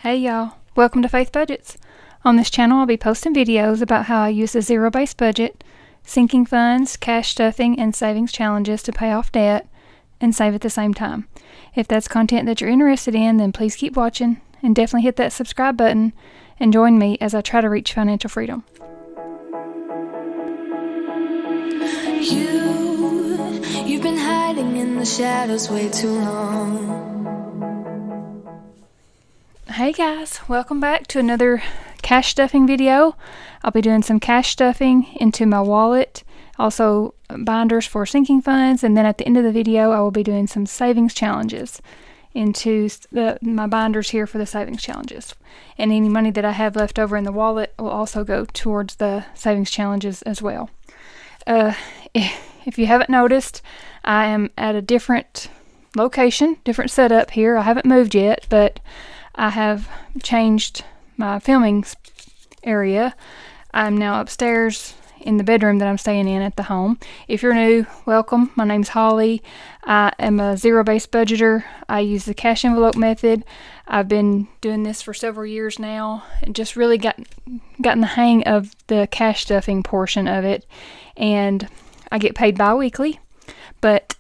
Hey y'all, welcome to Faith Budgets. On this channel I'll be posting videos about how I use the zero-based budget, sinking funds, cash stuffing, and savings challenges to pay off debt and save at the same time. If that's content that you're interested in, then please keep watching and definitely hit that subscribe button and join me as I try to reach financial freedom. You've been hiding in the shadows way too long. Hey guys, welcome back to another cash stuffing video. I'll be doing some cash stuffing into my wallet, also binders for sinking funds, and then at the end of the video I will be doing some savings challenges into my binders here for the savings challenges. And any money that I have left over in the wallet will also go towards the savings challenges as well. If you haven't noticed, I am at a different location, different setup here. I haven't moved yet, but I have changed my filming area. I'm now upstairs in the bedroom that I'm staying in at the home. If you're new, welcome. My name's Holly. I am a zero-based budgeter. I use the cash envelope method. I've been doing this for several years now and just really gotten the hang of the cash stuffing portion of it. And I get paid bi-weekly, but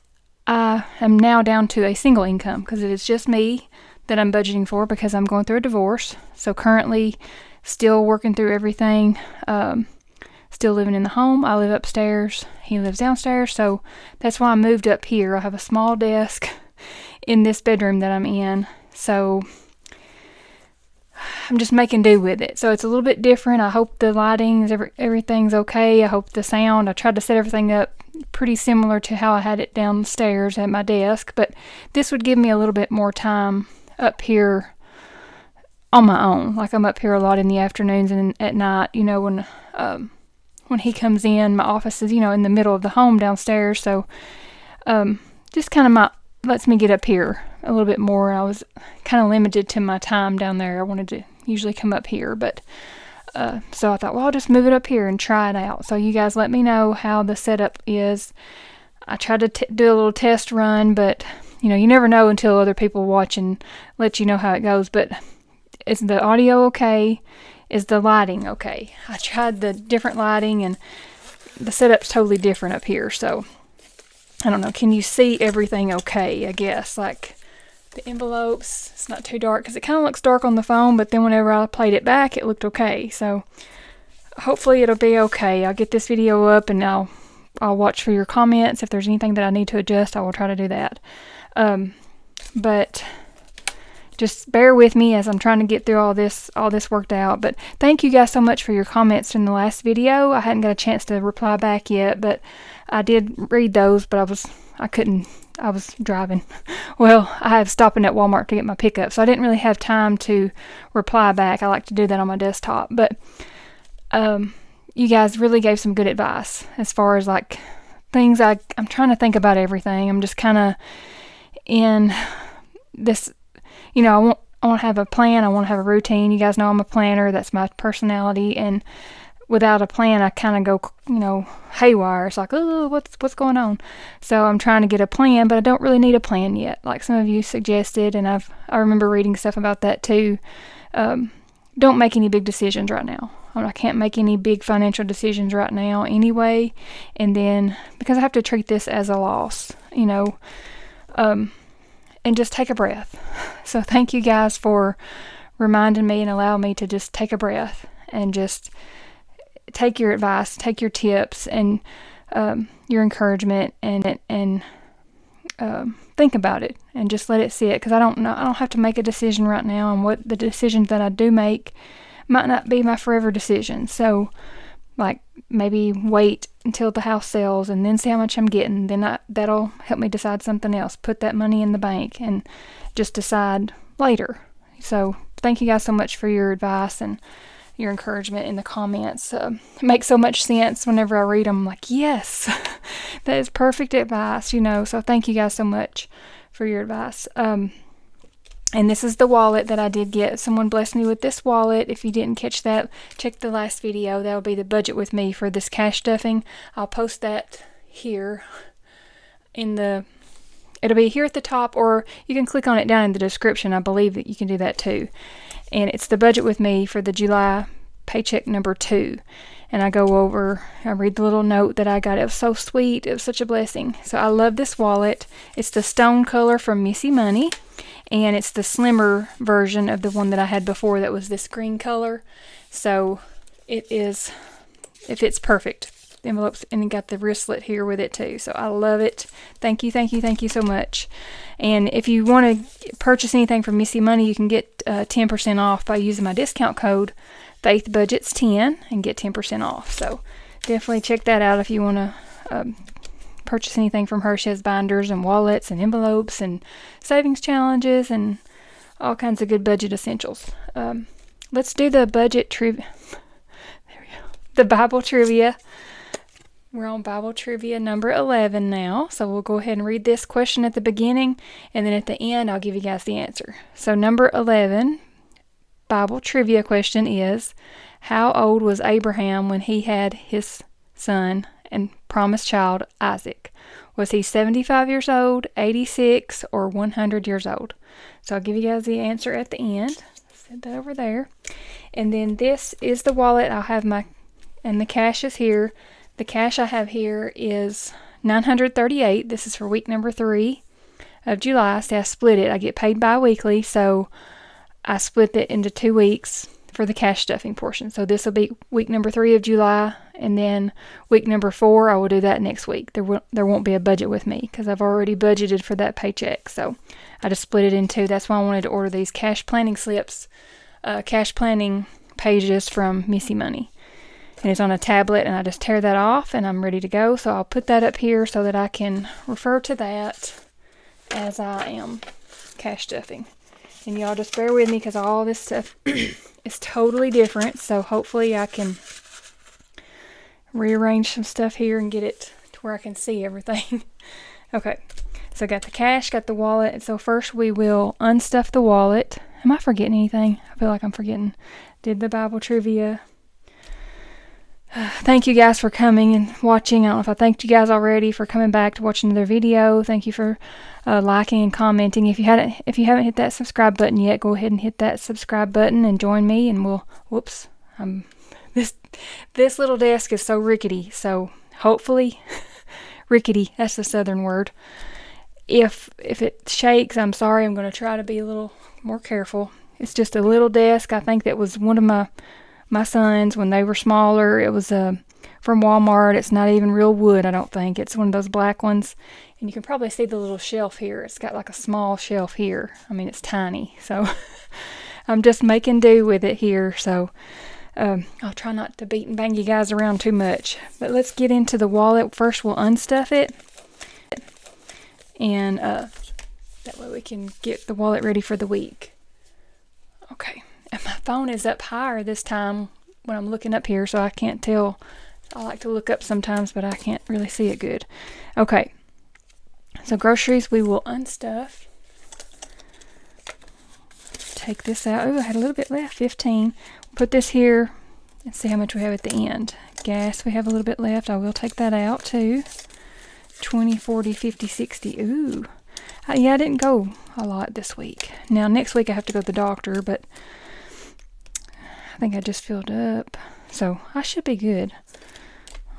I am now down to a single income because it is just me that I'm budgeting for because I'm going through a divorce. So currently still working through everything, still living in the home. I live upstairs, he lives downstairs, so that's why I moved up here. I have a small desk in this bedroom that I'm in, so I'm just making do with it. So it's a little bit different. I hope the lighting is everything's okay. I hope the sound, I tried to set everything up pretty similar to how I had it downstairs at my desk, but this would give me a little bit more time up here on my own. Like I'm up here a lot in the afternoons and at night, you know, when he comes in. My office is, you know, in the middle of the home downstairs, so just kind of lets me get up here a little bit more. I was kind of limited to my time down there. I wanted to usually come up here, but so I thought, well, I'll just move it up here and try it out. So you guys let me know how the setup is. I tried to do a little test run, but you know, you never know until other people watch and let you know how it goes. But is the audio okay? Is the lighting okay? I tried the different lighting and the setup's totally different up here. So I don't know. Can you see everything okay? I guess like the envelopes, it's not too dark because it kind of looks dark on the phone, but then whenever I played it back, it looked okay. So hopefully it'll be okay. I'll get this video up and I'll watch for your comments. If there's anything that I need to adjust, I will try to do that. But just bear with me as I'm trying to get through all this worked out. But thank you guys so much for your comments in the last video. I hadn't got a chance to reply back yet, but I did read those, but I was driving. Well, I have stopping at Walmart to get my pickup, so I didn't really have time to reply back. I like to do that on my desktop, but you guys really gave some good advice as far as like things. I'm trying to think about everything. I'm just kind of in this, you know, I want to have a plan. I want to have a routine. You guys know I'm a planner. That's my personality. And without a plan, I kind of go, you know, haywire. It's like, oh, what's going on? So I'm trying to get a plan, but I don't really need a plan yet, like some of you suggested, and I remember reading stuff about that too. Don't make any big decisions right now. I can't make any big financial decisions right now anyway, and then because I have to treat this as a loss, you know, and just take a breath. So thank you guys for reminding me and allowing me to just take a breath and just take your advice, take your tips and your encouragement and think about it and just let it sit, because I don't have to make a decision right now, and what the decisions that I do make might not be my forever decision. So like maybe wait until the house sells and then see how much I'm getting. Then that'll help me decide something else. Put that money in the bank and just decide later. So thank you guys so much for your advice and your encouragement in the comments. It makes so much sense whenever I read them. I'm like, yes, that is perfect advice, you know. So thank you guys so much for your advice. And this is the wallet that I did get. Someone blessed me with this wallet. If you didn't catch that, check the last video. That'll be the budget with me for this cash stuffing. I'll post that here in the It'll be here at the top, or you can click on it down in the description. I believe that you can do that too. And it's the budget with me for the July paycheck number 2. And I go over, I read the little note that I got. It was so sweet. It was such a blessing. So I love this wallet. It's the stone color from Missy Money. And it's the slimmer version of the one that I had before that was this green color. So it fits perfect. The envelopes, and it got the wristlet here with it too. So I love it. Thank you, thank you, thank you so much. And if you want to purchase anything from Missy Money, you can get 10% off by using my discount code FaithBudgets10 and get 10% off. So definitely check that out if you want to purchase anything from her. She has binders and wallets and envelopes and savings challenges and all kinds of good budget essentials. Let's do the budget trivia. There we go. The Bible trivia. We're on Bible trivia number 11 now. So we'll go ahead and read this question at the beginning, and then at the end I'll give you guys the answer. So number 11 Bible trivia question is, how old was Abraham when he had his son and promised child Isaac? Was he 75 years old, 86, or 100 years old? So I'll give you guys the answer at the end. Set that over there. And then this is the wallet. I'll have and the cash is here. The cash I have here is $938. This is for week number 3 of July. See, I split it. I get paid bi-weekly, so I split it into 2 weeks for the cash stuffing portion. So this will be week number 3 of July, and then week number 4, I will do that next week. There won't be a budget with me because I've already budgeted for that paycheck. So I just split it in 2. That's why I wanted to order these cash planning slips, cash planning pages from Missy Money. And it's on a tablet, and I just tear that off, and I'm ready to go. So I'll put that up here so that I can refer to that as I am cash stuffing. And y'all just bear with me because all this stuff is totally different. So hopefully I can rearrange some stuff here and get it to where I can see everything. Okay, so I got the cash, got the wallet. And so first we will unstuff the wallet. Am I forgetting anything? I feel like I'm forgetting. Did the Bible trivia. Thank you guys for coming and watching. I don't know if I thanked you guys already for coming back to watch another video. Thank you for liking and commenting. If you haven't hit that subscribe button yet, go ahead and hit that subscribe button and join me. And we'll. Whoops. This little desk is so rickety. So hopefully, rickety. That's the southern word. If it shakes, I'm sorry. I'm going to try to be a little more careful. It's just a little desk. I think that was one of my sons when they were smaller. It was from Walmart. It's not even real wood, I don't think. It's one of those black ones. And you can probably see the little shelf here. It's got like a small shelf here. I mean, it's tiny. So I'm just making do with it here. So I'll try not to beat and bang you guys around too much. But let's get into the wallet. First, we'll unstuff it. And that way we can get the wallet ready for the week. Okay. And my phone is up higher this time when I'm looking up here, so I can't tell. I like to look up sometimes, but I can't really see it good. Okay. So groceries we will unstuff. Take this out. Oh, I had a little bit left, 15. Put this here and see how much we have at the end. Gas, we have a little bit left. I will take that out too. 20, 40, 50, 60. Ooh. Yeah, I didn't go a lot this week. Now, next week I have to go to the doctor, but I think I just filled up. So I should be good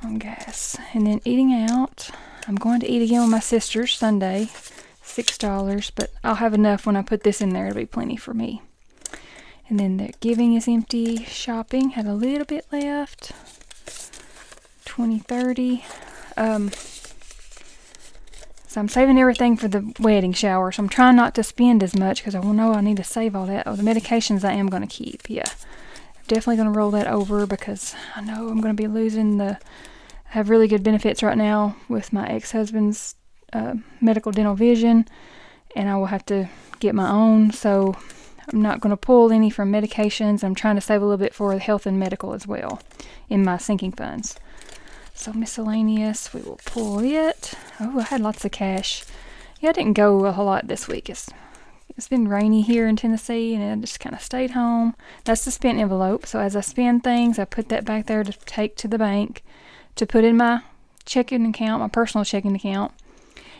on gas. And then eating out. I'm going to eat again with my sisters Sunday. $6, but I'll have enough when I put this in there. It'll be plenty for me. And then the giving is empty. Shopping had a little bit left. 20, 30. So I'm saving everything for the wedding shower. So I'm trying not to spend as much because I know I need to save all that. Oh, the medications I am going to keep. Yeah. I'm definitely going to roll that over because I know I'm going to be losing I have really good benefits right now with my ex-husband's medical dental vision. And I will have to get my own. So I'm not going to pull any from medications. I'm trying to save a little bit for health and medical as well in my sinking funds. So miscellaneous, we will pull it. Oh, I had lots of cash. Yeah, I didn't go a whole lot this week. It's been rainy here in Tennessee, and I just kind of stayed home. That's the spent envelope. So as I spend things, I put that back there to take to the bank to put in my checking account, my personal checking account,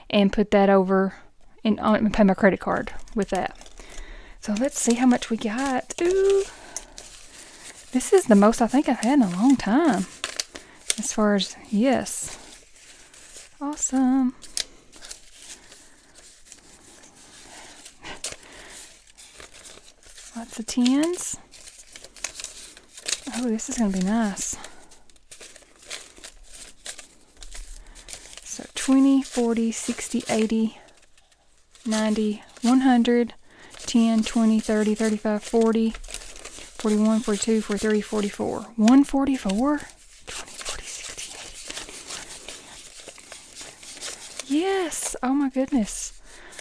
and put that over and pay my credit card with that. So let's see how much we got. Ooh, this is the most I think I've had in a long time. As far as, yes. Awesome. Lots of 10s. Oh, this is going to be nice. So 20, 40, 60, 80, 90, 100, 10, 20, 30, 35, 40, 41, 42, 43, 44. 144? 20, 40, 60, 80. Yes! Oh my goodness.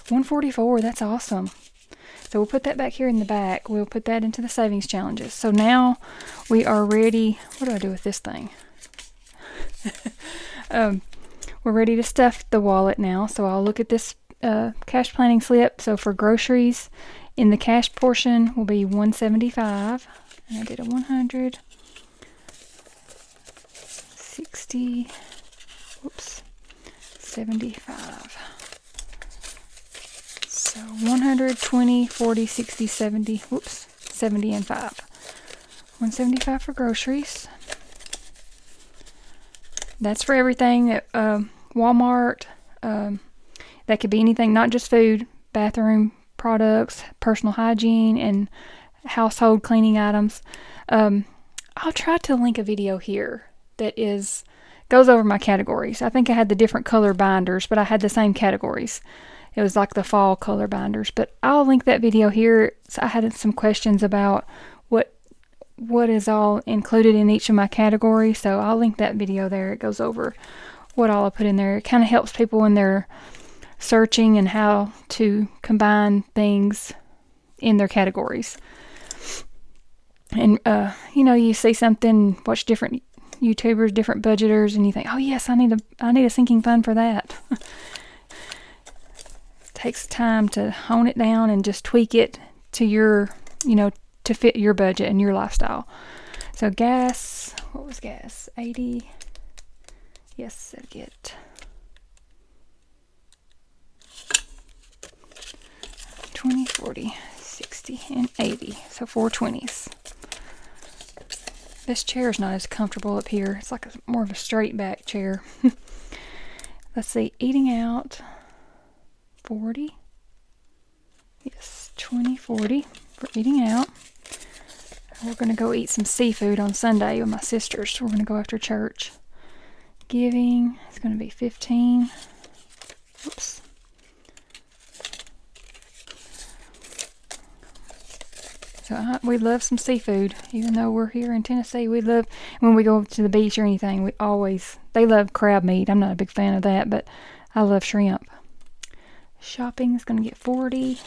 144, that's awesome. So we'll put that back here in the back. We'll put that into the savings challenges. So now we are ready. What do I do with this thing? We're ready to stuff the wallet now. So I'll look at this cash planning slip. So for groceries, in the cash portion will be $175. And I did a 100, 60, whoops, 75. So 120, 40, 60, 70, whoops, 70 and 5. 175 for groceries. That's for everything at Walmart. That could be anything, not just food, bathroom products, personal hygiene, and household cleaning items. I'll try to link a video here that goes over my categories. I think I had the different color binders, but I had the same categories. It was like the fall color binders, but I'll link that video here. So I had some questions about what is all included in each of my categories, so I'll link that video there. It goes over what all I put in there. It kind of helps people when they're searching and how to combine things in their categories. And you see something, watch different YouTubers, different budgeters, and you think, oh yes, I need a sinking fund for that. Takes time to hone it down and just tweak it to your, to fit your budget and your lifestyle. So gas, what was gas? 80. Yes, I get 20, 40, 60, and 80. So 420s. This chair is not as comfortable up here. It's like more of a straight back chair. Let's see, eating out. 40. Yes, 20, 40 for eating out. We're going to go eat some seafood on Sunday with my sisters. So we're going to go after church. Giving is going to be 15. Oops. So we love some seafood. Even though we're here in Tennessee, we love, when we go to the beach or anything, they love crab meat. I'm not a big fan of that, but I love shrimp. Shopping is going to get 40.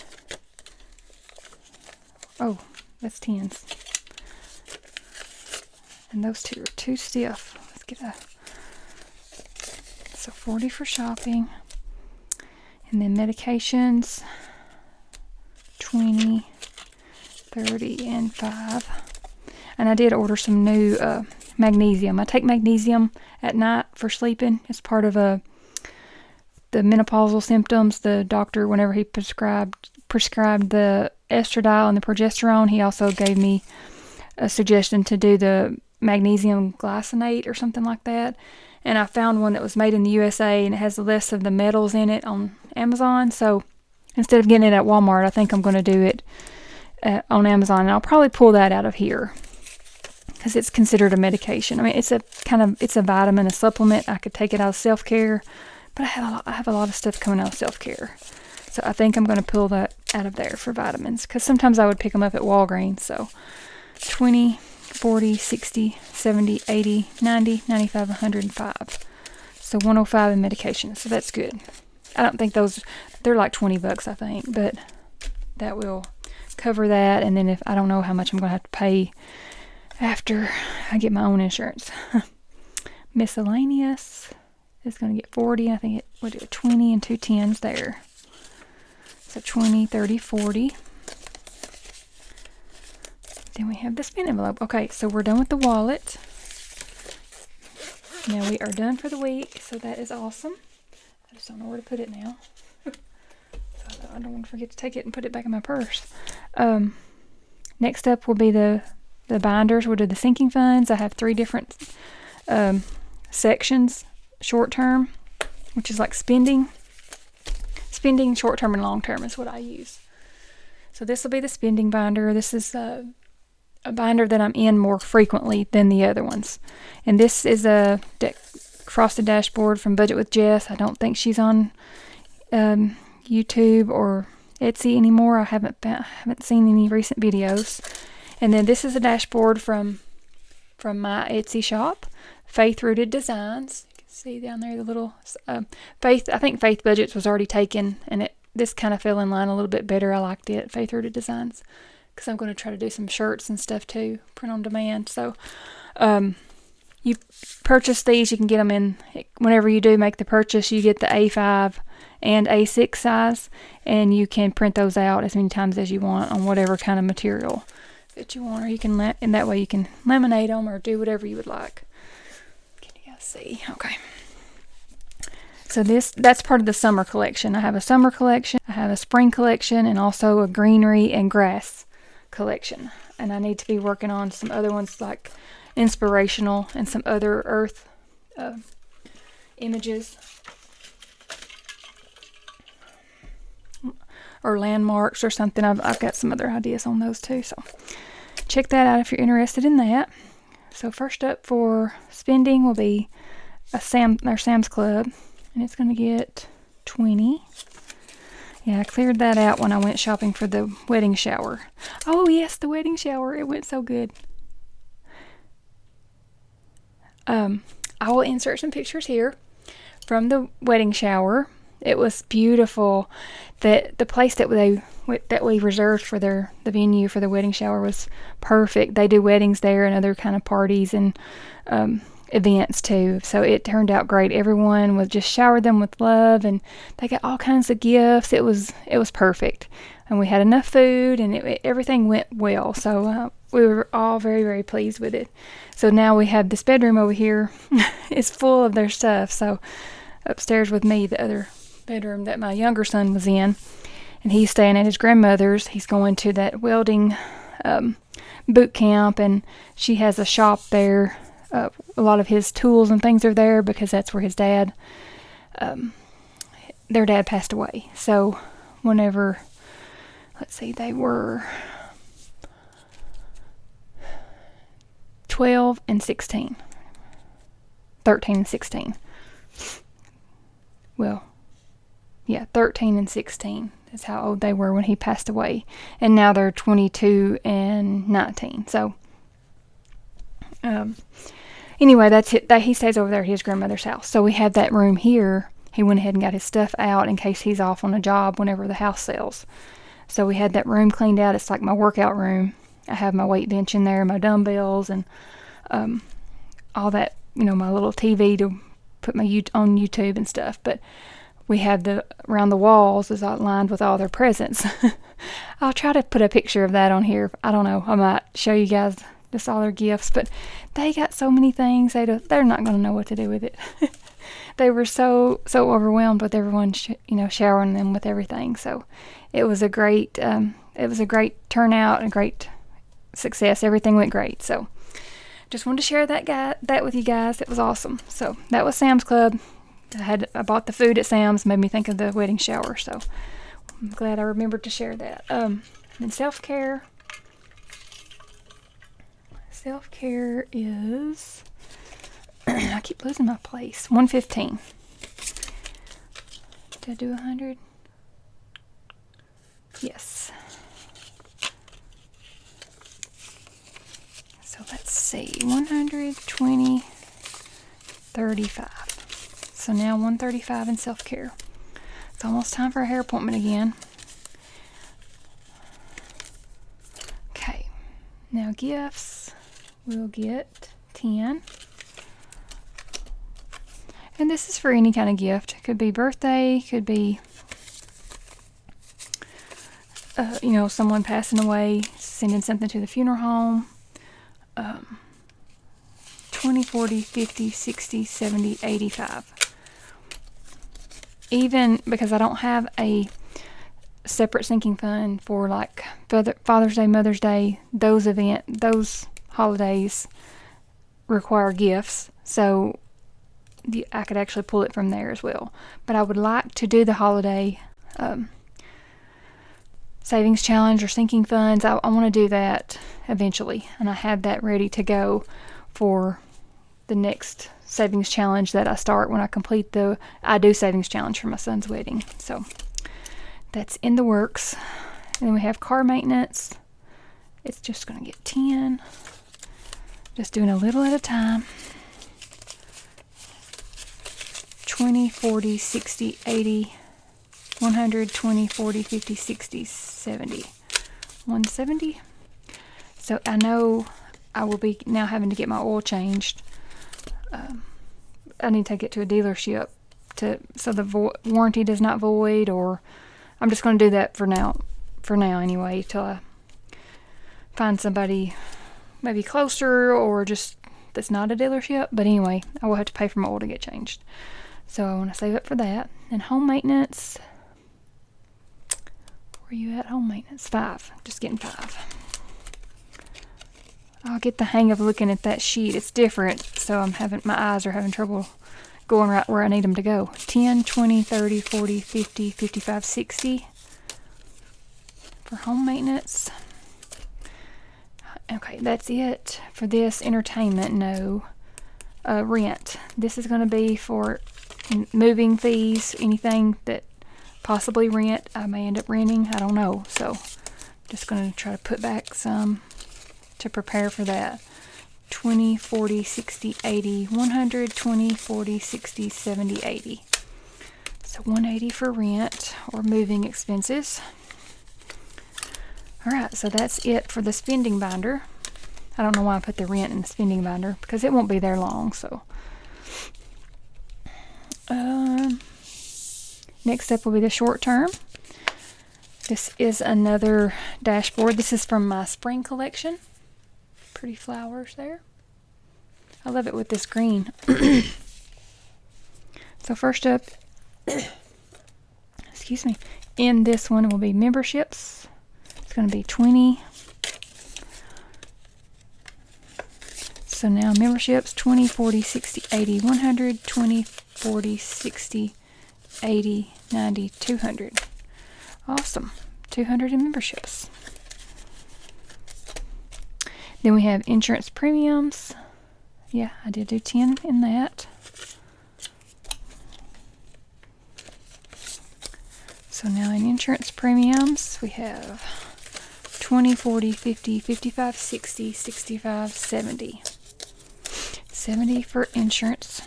Oh, that's 10s. And those two are too stiff. Let's get so 40 for shopping. And then medications, 20, 30, and 5. And I did order some new magnesium. I take magnesium at night for sleeping. It's part of the menopausal symptoms. The doctor, whenever he prescribed the estradiol and the progesterone, he also gave me a suggestion to do the magnesium glycinate or something like that. And I found one that was made in the USA and it has less of the metals in it on Amazon. So instead of getting it at Walmart, I think I'm going to do it on Amazon. And I'll probably pull that out of here because it's considered a medication. I mean, it's a vitamin, a supplement. I could take it out of self-care, but I have a lot of stuff coming out of self-care. So I think I'm going to pull that out of there for vitamins because sometimes I would pick them up at Walgreens. So 20, 40, 60, 70, 80, 90, 95, 105. So 105 in medication. So that's good. I don't think they're like $20, I think, but that will cover that. And then if I don't know how much I'm going to have to pay after I get my own insurance. Miscellaneous is going to get 40. I think it would do 20 and 2 10s there. So 20, 30, 40. Then we have the spend envelope. Okay, so we're done with the wallet. Now we are done for the week, so that is awesome. I just don't know where to put it now. So so I don't want to forget to take it and put it back in my purse. Next up will be the binders. We'll do the sinking funds. I have 3 different sections. Short term, which is like spending, short term, and long term is what I use. So this will be the spending binder. This is a binder that I'm in more frequently than the other ones. And this is a frosted dashboard from Budget with Jess. I don't think she's on YouTube or Etsy anymore. I haven't seen any recent videos. And then this is a dashboard from my Etsy shop, Faith Rooted Designs. You can see down there the little Faith. I think Faith Budgets was already taken, and this kind of fell in line a little bit better. I liked it, Faith Rooted Designs, because I'm going to try to do some shirts and stuff too, print on demand. So you purchase these, you can get them in, whenever you do make the purchase, you get the A5 and A6 size, and you can print those out as many times as you want on whatever kind of material that you want, or you can and that way you can laminate them or do whatever you would like. Can you guys see? Okay. So that's part of the summer collection. I have a summer collection, I have a spring collection, and also a greenery and grass collection. And I need to be working on some other ones like inspirational and some other earth images or landmarks or something. I've got some other ideas on those too, so check that out if you're interested in that. So first up for spending will be our Sam's Club, and it's going to get 20. Yeah, I cleared that out when I went shopping for the wedding shower. Oh yes, the wedding shower, it went so good. I will insert some pictures here from the wedding shower. It was beautiful. The place that we reserved for the venue for the wedding shower was perfect. They do weddings there and other kind of parties and events too. So it turned out great. Everyone was just showered them with love, and they got all kinds of gifts. It was perfect, and we had enough food, and everything went well. So we were all very, very pleased with it. So now we have this bedroom over here is full of their stuff. So upstairs with me, the other bedroom that my younger son was in, and he's staying at his grandmother's. He's going to that welding boot camp, and she has a shop there. A lot of his tools and things are there because that's where his dad, their dad passed away. So whenever, let's see, they were 12 and 16. 13 and 16. Well, yeah, 13 and 16 is how old they were when he passed away. And now they're 22 and 19. So, anyway, that's it. He stays over there at his grandmother's house. So we have that room here. He went ahead and got his stuff out in case he's off on a job whenever the house sells. So we had that room cleaned out. It's like my workout room. I have my weight bench in there, my dumbbells, and all that, my little TV to put my on YouTube and stuff. But we have around the walls is lined with all their presents. I'll try to put a picture of that on here. I don't know. I might show you guys just all their gifts, but they got so many things. They're not going to know what to do with it. They were so overwhelmed with everyone, showering them with everything. So it was a great turnout and great success. Everything went great. So just wanted to share that with you guys. It was awesome. So that was Sam's Club. I bought the food at Sam's, made me think of the wedding shower. So I'm glad I remembered to share that. And self-care. Self-care is, I keep losing my place, 115. Did I do 100? Yes. So let's see, 120, 35. So now 135 in self-care. It's almost time for a hair appointment again. Okay, now gifts. We'll get 10. And this is for any kind of gift. It could be birthday, could be, someone passing away, sending something to the funeral home. 20, 40, 50, 60, 70, 85. Even because I don't have a separate sinking fund for like Father's Day, Mother's Day. Those holidays require gifts, so I could actually pull it from there as well. But I would like to do the holiday savings challenge or sinking funds. I want to do that eventually, and I have that ready to go for the next savings challenge that I start when I complete the I Do savings challenge for my son's wedding. So that's in the works. And then we have car maintenance. It's just going to get 10. Just doing a little at a time. 20, 40, 60, 80, 100, 20, 40, 50, 60, 70, 170. So I know I will be now having to get my oil changed. I need to take it to a dealership so the warranty does not void, or I'm just going to do that for now anyway, till I find somebody maybe closer or just that's not a dealership. But anyway, I will have to pay for my oil to get changed. So I want to save up for that. And home maintenance. Where are you at? Home maintenance. 5. Just getting 5. I'll get the hang of looking at that sheet. It's different, so my eyes are having trouble going right where I need them to go. 10, 20, 30, 40, 50, 55, 60 for home maintenance. Okay, that's it for this. Entertainment, no. Rent. This is going to be for moving fees, anything that possibly rent. I may end up renting. I don't know. So just going to try to put back some to prepare for that. 20, 40, 60, 80, 100, 20, 40, 60, 70, 80. So 180 for rent or moving expenses. Alright, so that's it for the spending binder. I don't know why I put the rent in the spending binder, because it won't be there long. So next up will be the short term. This is another dashboard. This is from my spring collection. Pretty flowers there. I love it with this green. So first up, excuse me, in this one will be memberships. It's going to be 20. So now memberships, 20, 40, 60, 80, 100, 20, 40, 60, 80, 90, 200. Awesome. 200 in memberships. Then we have insurance premiums. Yeah, I did do 10 in that. So now in insurance premiums, we have 20, 40, 50, 55, 60, 65, 70. 70 for insurance.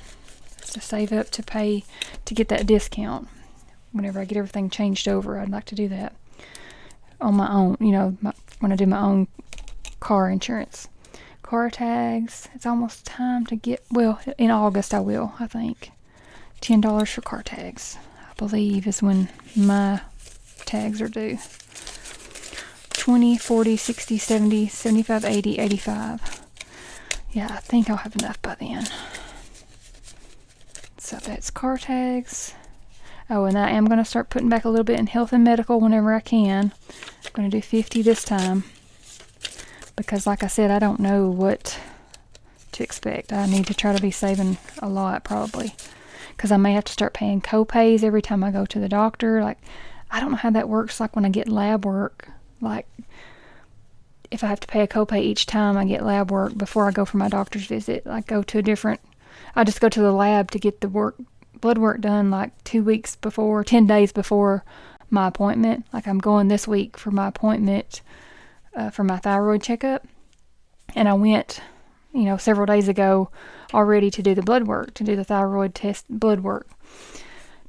To save up to pay to get that discount. Whenever I get everything changed over, I'd like to do that on my own, when I do my own car insurance. Car tags, it's almost time to get, well, in August I will, I think. $10 for car tags, I believe, is when my tags are due. 20, 40, 60, 70, 75, 80, 85. Yeah, I think I'll have enough by then. So that's car tags. Oh, and I am going to start putting back a little bit in health and medical whenever I can. I'm going to do 50 this time. Because like I said, I don't know what to expect. I need to try to be saving a lot probably. Because I may have to start paying co-pays every time I go to the doctor. Like, I don't know how that works, like when I get lab work. Like, if I have to pay a copay each time I get lab work before I go for my doctor's visit. I just go to the lab to get the blood work done like 2 weeks before, 10 days before my appointment. Like, I'm going this week for my appointment for my thyroid checkup. And I went, several days ago already to do the blood work, to do the thyroid test blood work.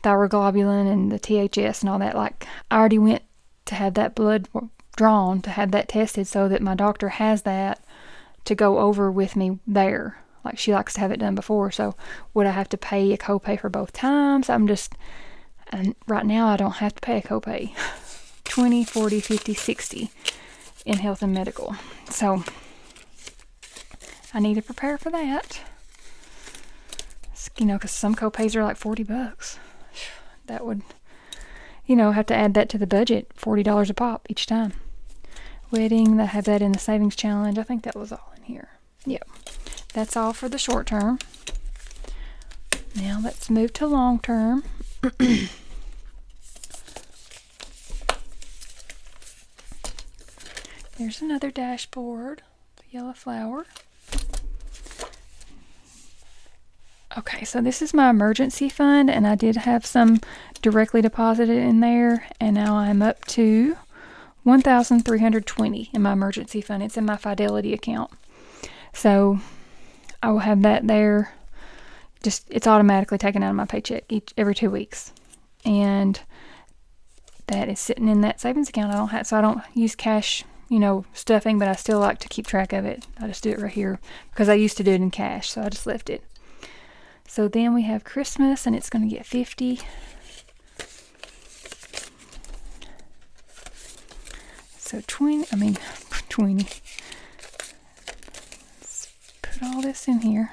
Thyroid globulin and the THS and all that. Like, I already went to have that blood drawn, to have that tested, so that my doctor has that to go over with me there. Like, she likes to have it done before. So would I have to pay a copay for both times? And right now I don't have to pay a copay. 20, 40, 50, 60 in health and medical. So I need to prepare for that. Because some copays are like $40. That would, have to add that to the budget, $40 a pop each time. Wedding, I have that in the savings challenge. I think that was all in here. Yep. That's all for the short term. Now let's move to long term. There's another dashboard, the yellow flower. Okay, so this is my emergency fund, and I did have some directly deposited in there, and now I'm up to $1,320 in my emergency fund. It's in my Fidelity account. So I will have that there. It's automatically taken out of my paycheck every 2 weeks. And that is sitting in that savings account. I don't use cash, stuffing, but I still like to keep track of it. I just do it right here because I used to do it in cash, so I just left it. So then we have Christmas, and it's going to get 50. So 20. Let's put all this in here.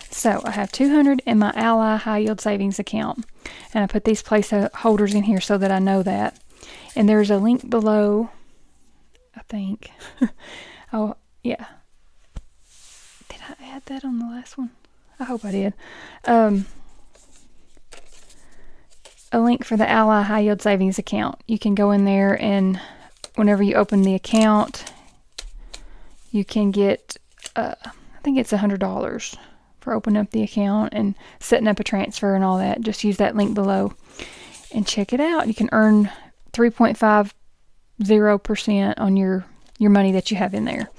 So I have $200 in my Ally high yield savings account, and I put these placeholders in here so that I know that. And there's a link below, I think. Oh, yeah. Did I add that on the last one? I hope I did. A link for the Ally high yield savings account. You can go in there, and whenever you open the account, you can get, I think it's $100 for opening up the account and setting up a transfer and all that. Just use that link below and check it out. You can earn 3.50% on your money that you have in there.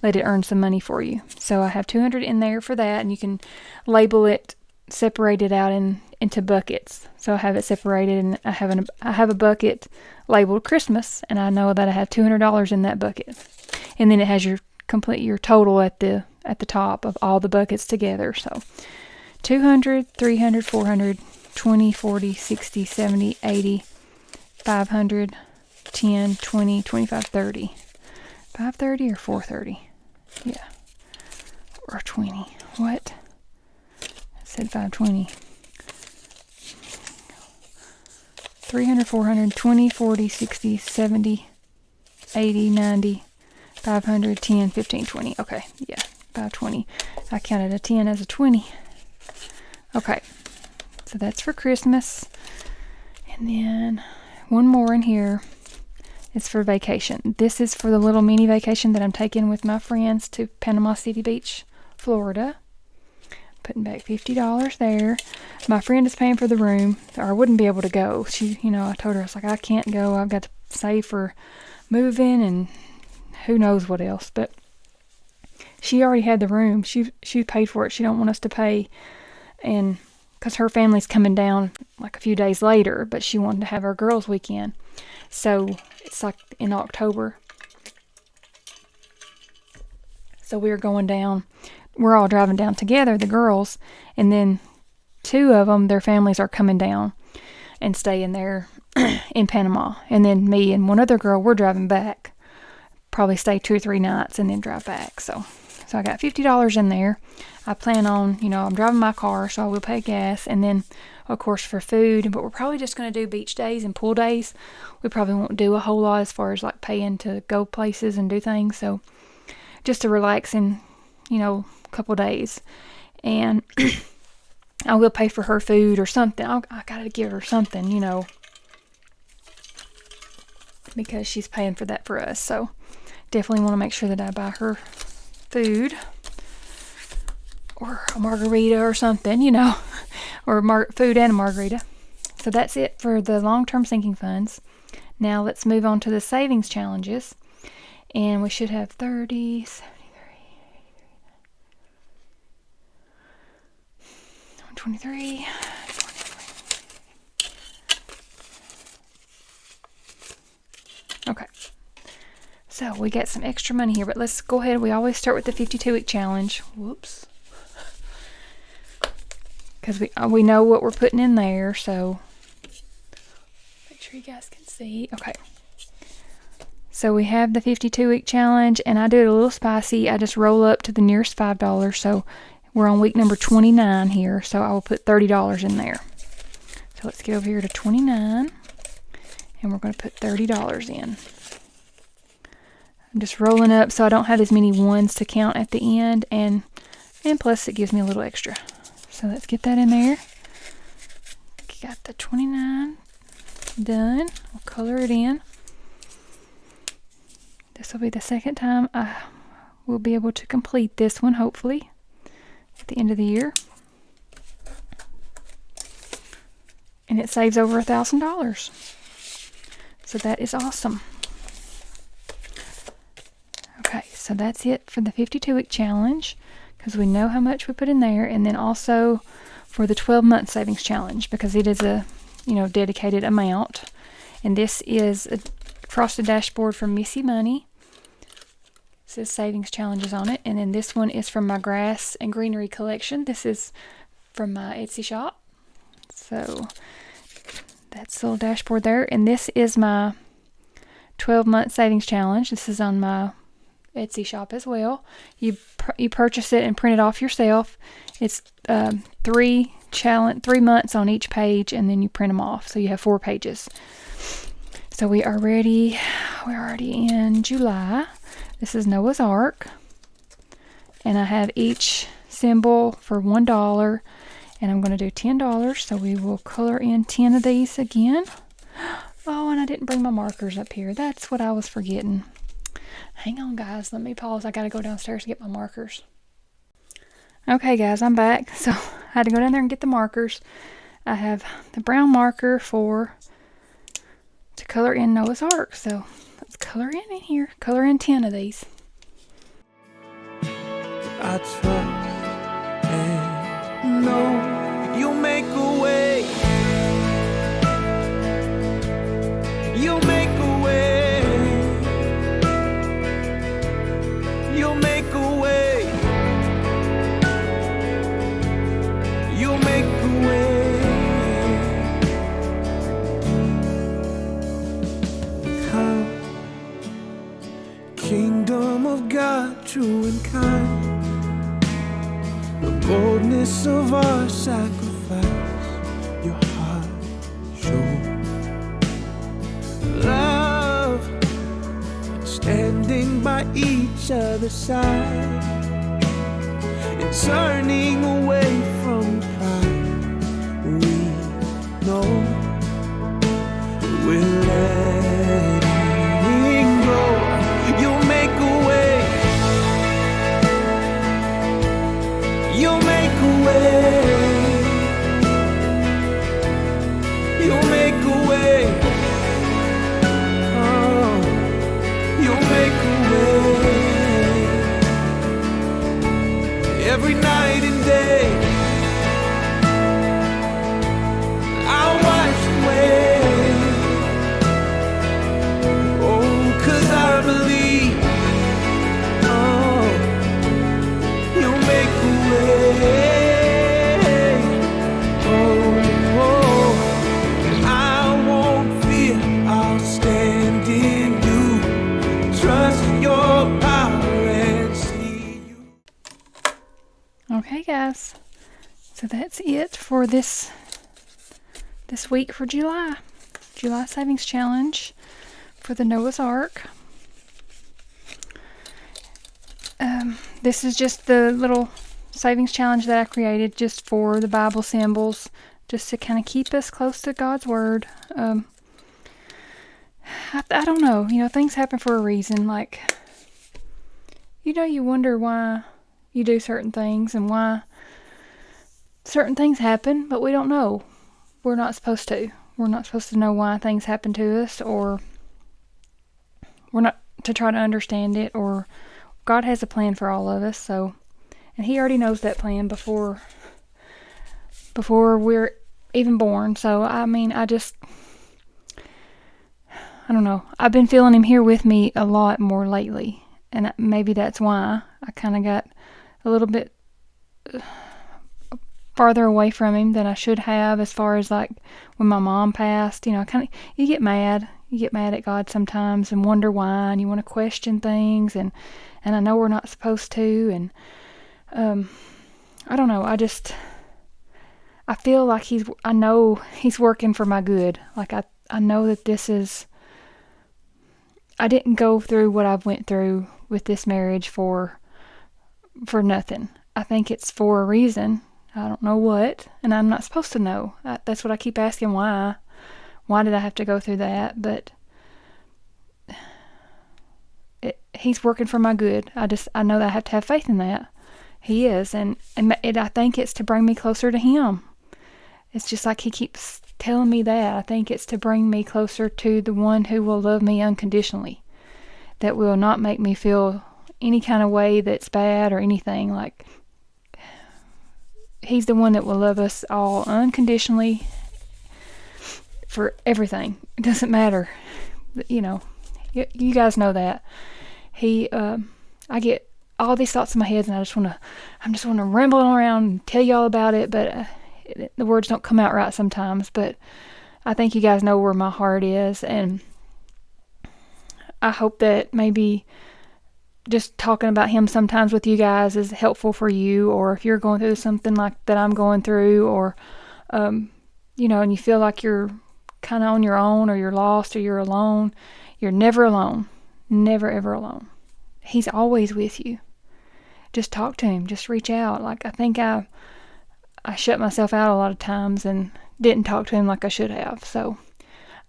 Let it earn some money for you. So I have $200 in there for that, and you can label it, separate it out into buckets. So I have it separated, and I have a bucket labeled Christmas, and I know that I have $200 in that bucket. And then it has your total at the top of all the buckets together. So 200, 300, 400, 20, 40, 60, 70, 80, 500, 10, 20, 25, 30. 530 or 430? Yeah. Or 20. What? I said 520. 300, 400, 20, 40, 60, 70, 80, 90, 500, 10, 15, 20. Okay, yeah, 520. I counted a 10 as a 20. Okay, so that's for Christmas. And then one more in here. It's for vacation. This is for the little mini vacation that I'm taking with my friends to Panama City Beach, Florida. Putting back $50 there. My friend is paying for the room, or I wouldn't be able to go. She, I told her, I was like, I can't go. I've got to save for moving and who knows what else. But she already had the room. She paid for it. She don't want us to pay, and because her family's coming down like a few days later, but she wanted to have her girls' weekend. So it's like in October. So we're going down. We're all driving down together, the girls, and then two of them, their families are coming down and staying there in Panama. And then me and one other girl, we're driving back. Probably stay 2 or 3 nights and then drive back. So I got $50 in there. I plan on, I'm driving my car, so I will pay gas. And then, of course, for food. But we're probably just going to do beach days and pool days. We probably won't do a whole lot as far as like paying to go places and do things. So just to relax in, couple days. And I will pay for her food or something. I gotta give her something, because she's paying for that for us. So definitely want to make sure that I buy her food or a margarita or something, or food and a margarita. So that's it for the long-term sinking funds. Now let's move on to the savings challenges. And we should have 30, 23. Okay. So we got some extra money here, but let's go ahead. We always start with the 52-week challenge. Whoops. Because we know what we're putting in there, so make sure you guys can see. Okay. So we have the 52-week challenge, and I do it a little spicy. I just roll up to the nearest $5, so we're on week number 29 here, so I will put $30 in there. So let's get over here to 29, and we're going to put $30 in. I'm just rolling up so I don't have as many ones to count at the end, and plus it gives me a little extra. So let's get that in there. Got the 29 done. We'll color it in. This will be the second time I will be able to complete this one, hopefully, at the end of the year. And it saves over $1,000. So that is awesome. Okay, so that's it for the 52-week challenge, because we know how much we put in there, and then also for the 12-month savings challenge, because it is a dedicated amount. And this is a frosted dashboard from Missy Money. It says savings challenges on it. And then this one is from my grass and greenery collection. This is from my Etsy shop. So that's the little dashboard there. And this is my 12-month savings challenge. This is on my Etsy shop as well. You purchase it and print it off yourself. It's 3 months on each page, and then you print them off. So you have 4 pages. So we are ready. We're already in July. This is Noah's Ark, and I have each symbol for $1, and I'm going to do $10. So we will color in 10 of these again. Oh, and I didn't bring my markers up here. That's what I was forgetting. Hang on, guys. Let me pause. I got to go downstairs to get my markers. Okay, guys, I'm back. So I had to go down there and get the markers. I have the brown marker to color in Noah's Ark. So let's color in here. Color in 10 of these. I trust and know you'll make a way. You'll make a way. You'll make a way. You'll make a way. Come, kingdom of God, true and kind. The boldness of our sacrifice, your heart show. Love, standing by each other's side, and turning away from pride. We know we're letting go. You'll make a way. You'll make a way. You'll make a way. Oh, you'll make a way. Every night and day, I'll watch away. Oh, 'cause I believe. Oh, you'll make a way. Oh, I won't fear. I'll stand in you. Trust your power and see you. Okay, guys. So that's it for this week for July. July Savings Challenge for the Noah's Ark. This is just the little savings challenge that I created just for the Bible symbols, just to kind of keep us close to God's Word. I don't know. Things happen for a reason. Like, you wonder why you do certain things and why certain things happen, but we don't know. We're not supposed to. We're not supposed to know why things happen to us, or we're not to try to understand it, or God has a plan for all of us, so, and He already knows that plan before we're even born. So, I don't know. I've been feeling Him here with me a lot more lately, and maybe that's why I kind of got a little bit farther away from Him than I should have, as far as like when my mom passed. You get mad. You get mad at God sometimes and wonder why, and you want to question things, and I know we're not supposed to, and I don't know. I I feel like I know he's working for my good. Like I know that I didn't go through what I've went through with this marriage for nothing. I think it's for a reason. I don't know what, and I'm not supposed to know. That's what I keep asking, why. Why did I have to go through that? But he's working for my good. I know that I have to have faith in that. He is, and I think it's to bring me closer to him. It's just like he keeps telling me that. I think it's to bring me closer to the one who will love me unconditionally, that will not make me feel any kind of way that's bad or anything. Like, he's the one that will love us all unconditionally for everything. It doesn't matter. You know, you guys know that. I get all these thoughts in my head, and I just want to ramble around and tell you all about it, but the words don't come out right sometimes. But I think you guys know where my heart is, and I hope that maybe just talking about him sometimes with you guys is helpful for you, or if you're going through something like that I'm going through, or you know, and you feel like you're kind of on your own, or you're lost, or you're alone. You're never alone. Never ever alone. He's always with you. Just talk to him. Just reach out. Like, I think I shut myself out a lot of times and didn't talk to him like I should have. So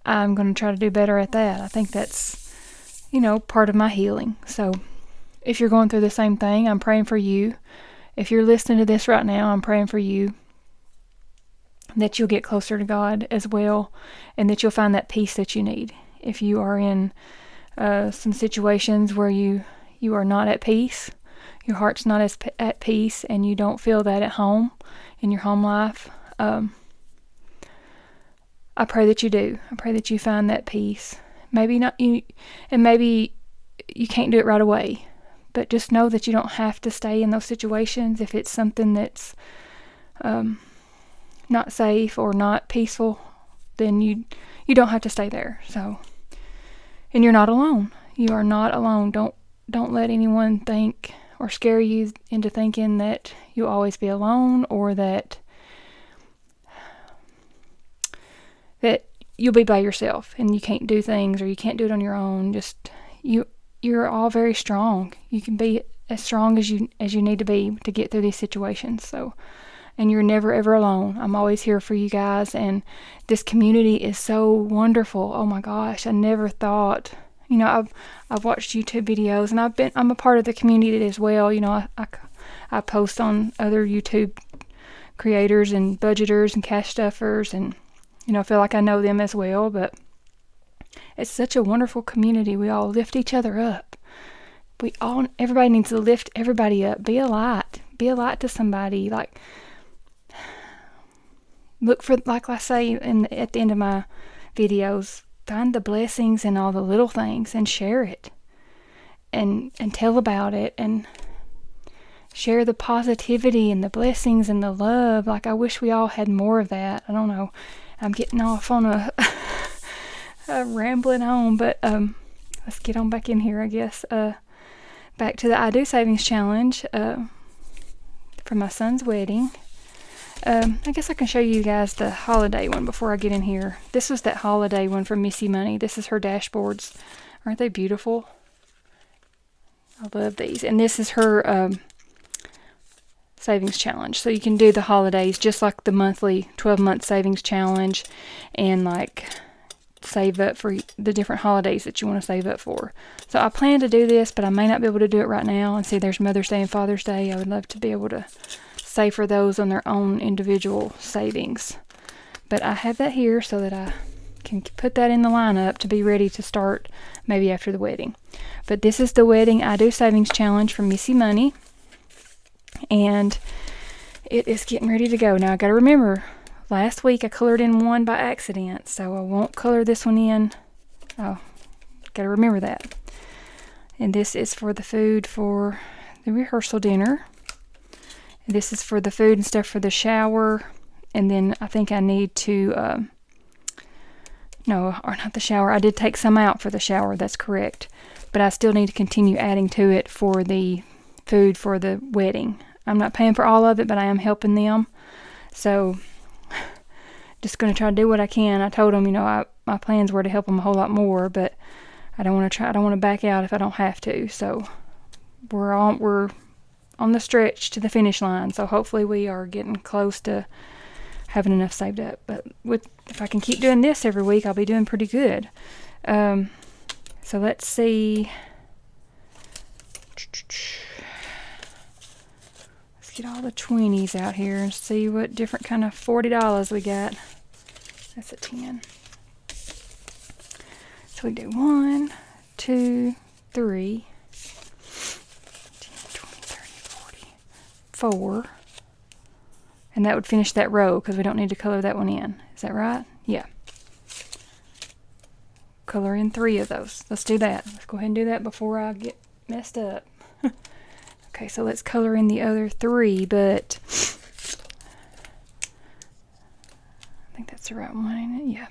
I'm going to try to do better at that. I think that's, you know, part of my healing. So if you're going through the same thing, I'm praying for you. If you're listening to this right now, I'm praying for you, that you'll get closer to God as well, and that you'll find that peace that you need. If you are in some situations where you are not at peace, your heart's not at peace, and you don't feel that at home, in your home life, I pray that you do. I pray that you find that peace. Maybe not you, and maybe you can't do it right away, but just know that you don't have to stay in those situations. If it's something that's not safe or not peaceful, then you don't have to stay there. So, and you're not alone. You are not alone. Don't let anyone think or scare you into thinking that you'll always be alone, or that you'll be by yourself and you can't do things, or you can't do it on your own. Just you're all very strong. You can be as strong as you need to be to get through these situations. So, and you're never ever alone. I'm always here for you guys, and this community is so wonderful. Oh my gosh, I never thought. You know, I've watched YouTube videos, and I'm a part of the community as well. You know, I post on other YouTube creators and budgeters and cash stuffers, and you know, I feel like I know them as well. But it's such a wonderful community. We all lift each other up. Everybody needs to lift everybody up. Be a light. Be a light to somebody. Like, look for, like I say at the end of my videos, find the blessings in all the little things and share it, and tell about it, and share the positivity and the blessings and the love. Like, I wish we all had more of that. I don't know. I'm getting off on a rambling on, but let's get on back in here, I guess. Back to the I Do Savings Challenge for my son's wedding. I guess I can show you guys the holiday one before I get in here. This was that holiday one from Missy Money. This is her dashboards. Aren't they beautiful? I love these. And this is her savings challenge. So you can do the holidays just like the monthly 12-month savings challenge, and like save up for the different holidays that you want to save up for. So I plan to do this, but I may not be able to do it right now. And see, there's Mother's Day and Father's Day. I would love to be able to save for those on their own individual savings. But I have that here so that I can put that in the lineup to be ready to start maybe after the wedding. But this is the wedding I Do Savings Challenge from Missy Money, and it is getting ready to go. Now I gotta remember, last week I colored in one by accident, so I won't color this one in. Oh, gotta remember that. And this is for the food for the rehearsal dinner. This is for the food and stuff for the shower. And then I think I need to, no, or not the shower. I did take some out for the shower, that's correct. But I still need to continue adding to it for the food for the wedding. I'm not paying for all of it, but I am helping them. So just going to try to do what I can. I told them, my plans were to help them a whole lot more, but I don't want to back out if I don't have to. So we're on the stretch to the finish line. So hopefully we are getting close to having enough saved up. But if I can keep doing this every week, I'll be doing pretty good. So let's see. Let's get all the 20s out here and see what different kind of $40 we got. That's a 10. So we do 1, 2, 3, 10, 20, 30, 40, 4. And that would finish that row because we don't need to color that one in. Is that right? Yeah. Color in 3 of those. Let's do that. Let's go ahead and do that before I get messed up. Okay, so let's color in the other 3, but I think that's the right one, ain't it? Yeah.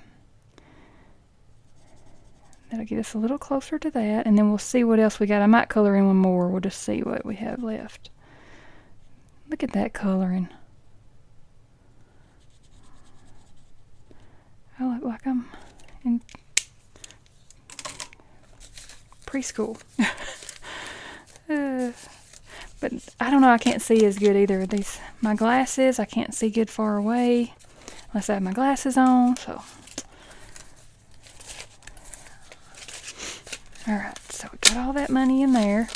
That'll get us a little closer to that, and then we'll see what else we got. I might color in one more. We'll just see what we have left. Look at that coloring. I look like I'm in preschool. But I don't know, I can't see as good either. My glasses, I can't see good far away unless I have my glasses on. So, alright, so we got all that money in there.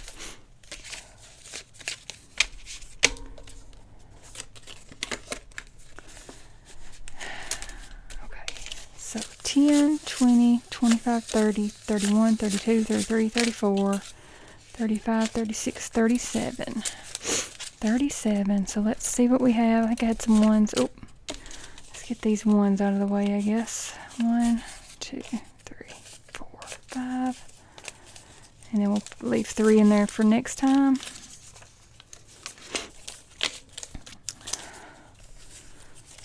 Okay, so 10, 20, 25, 30, 31, 32, 33, 34, 35, 36, 37. 37. So let's see what we have. I think I had some ones. Oh, let's get these ones out of the way, I guess. 1, 2, 3, 4, 5. And then we'll leave 3 in there for next time.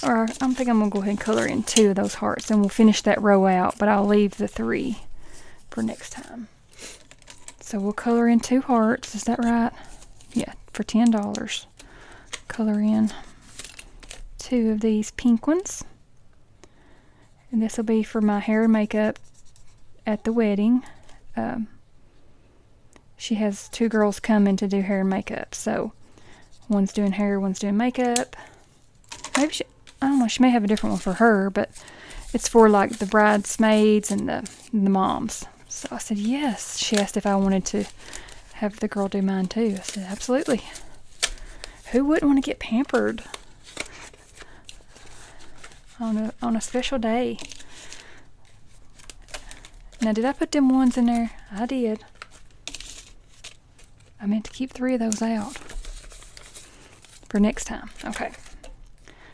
Or I think I'm going to go ahead and color in 2 of those hearts, and we'll finish that row out, but I'll leave the 3 for next time. So we'll color in 2 hearts, is that right? Yeah, for $10. Color in 2 of these pink ones. And this will be for my hair and makeup at the wedding. She has 2 girls coming to do hair and makeup. So one's doing hair, one's doing makeup. Maybe I don't know, she may have a different one for her, but it's for like the bridesmaids and the moms. So I said, yes. She asked if I wanted to have the girl do mine too. I said, absolutely. Who wouldn't want to get pampered on a special day? Now, did I put them ones in there? I did. I meant to keep 3 of those out for next time. Okay.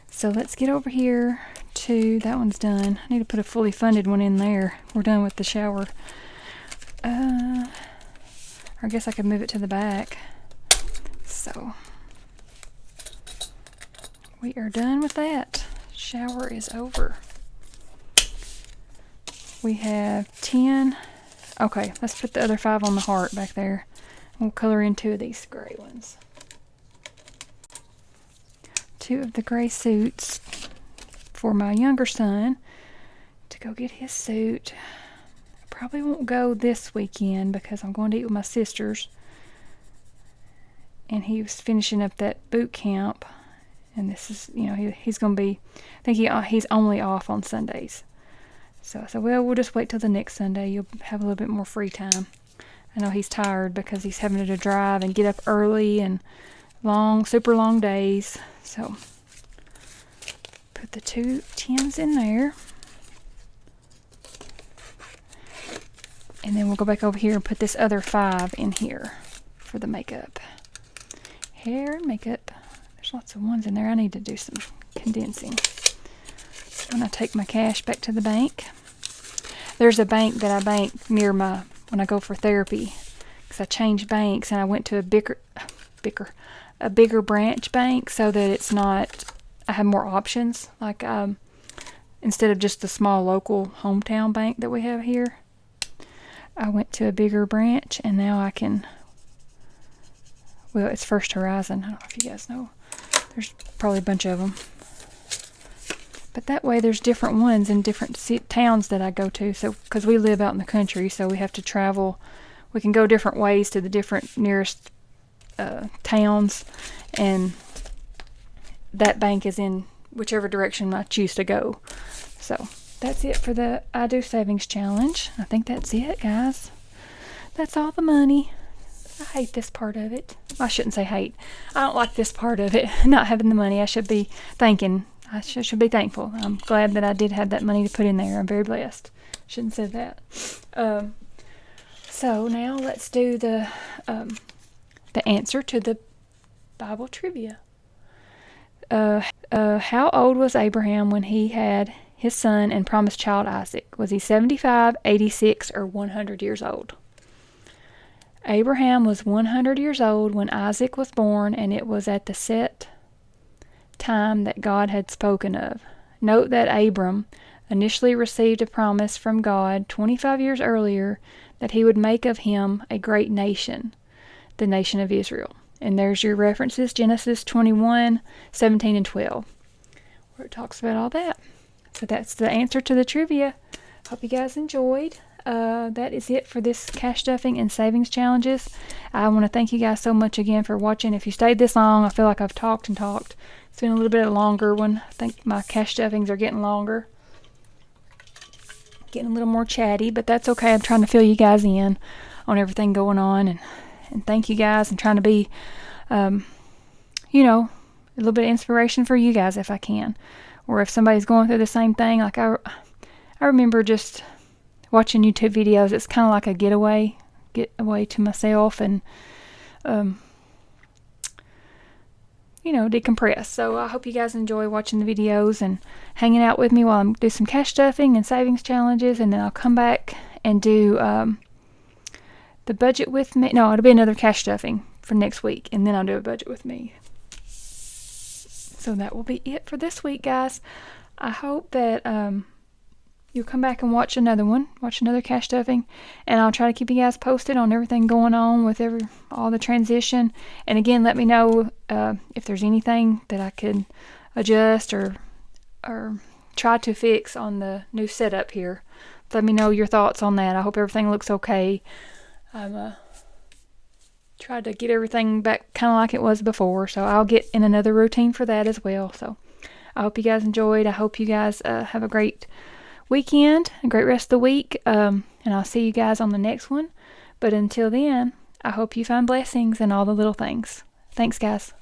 So let's get over here to, that one's done. I need to put a fully funded one in there. We're done with the shower. I guess I could move it to the back. So we are done with that. Shower is over. We have 10. Okay, let's put the other 5 on the heart back there. We'll color in 2 of these gray ones. 2 of the gray suits for my younger son to go get his suit. I probably won't go this weekend because I'm going to eat with my sisters. And he was finishing up that boot camp. And this is, he's going to be, I think he's only off on Sundays. So I said, well, we'll just wait till the next Sunday. You'll have a little bit more free time. I know he's tired because he's having to drive and get up early and super long days. So put the 2 10s in there. And then we'll go back over here and put this other 5 in here for the makeup. Hair and makeup. There's lots of ones in there. I need to do some condensing. When I take my cash back to the bank. There's a bank that I bank near when I go for therapy. Because I changed banks and I went to a bigger branch bank so that it's not, I have more options. Like instead of just the small local hometown bank that we have here. I went to a bigger branch and now I can, well, it's First Horizon. I don't know if you guys know. There's probably a bunch of them. But that way there's different ones in different towns that I go to. So, because we live out in the country, so we have to travel. We can go different ways to the different nearest towns, and that bank is in whichever direction I choose to go. So that's it for the I Do Savings Challenge. I think that's it, guys. That's all the money. I hate this part of it. I shouldn't say hate. I don't like this part of it, not having the money. I should be thanking. I should be thankful. I'm glad that I did have that money to put in there. I'm very blessed. Shouldn't have said that. So now let's do the answer to the Bible trivia. How old was Abraham when he had his son and promised child Isaac? Was he 75, 86, or 100 years old? Abraham was 100 years old when Isaac was born, and it was at the set time that God had spoken of. Note that Abram initially received a promise from God 25 years earlier that he would make of him a great nation, the nation of Israel. And there's your references, Genesis 21, 17, and 12, where it talks about all that. So that's the answer to the trivia. Hope you guys enjoyed. That is it for this cash stuffing and savings challenges. I want to thank you guys so much again for watching. If you stayed this long, I feel like I've talked and talked. It's been a little bit of a longer one. I think my cash stuffings are getting longer. Getting a little more chatty, but that's okay. I'm trying to fill you guys in on everything going on, and thank you guys. I'm trying to be, a little bit of inspiration for you guys if I can. Or if somebody's going through the same thing, like I remember just watching YouTube videos. It's kind of like a getaway to myself, and decompress. So I hope you guys enjoy watching the videos and hanging out with me while I do some cash stuffing and savings challenges, and then I'll come back and do the budget with me. No, it'll be another cash stuffing for next week, and then I'll do a budget with me. So that will be it for this week, guys. I hope that you'll come back and watch another cash stuffing, and I'll try to keep you guys posted on everything going on with all the transition. And again, let me know if there's anything that I could adjust or try to fix on the new setup here. Let me know your thoughts on that. I hope everything looks okay. I'm tried to get everything back kind of like it was before, so I'll get in another routine for that as well. So I hope you guys enjoyed. I hope you guys have a great weekend, a great rest of the week, and I'll see you guys on the next one. But until then, I hope you find blessings in all the little things. Thanks, guys.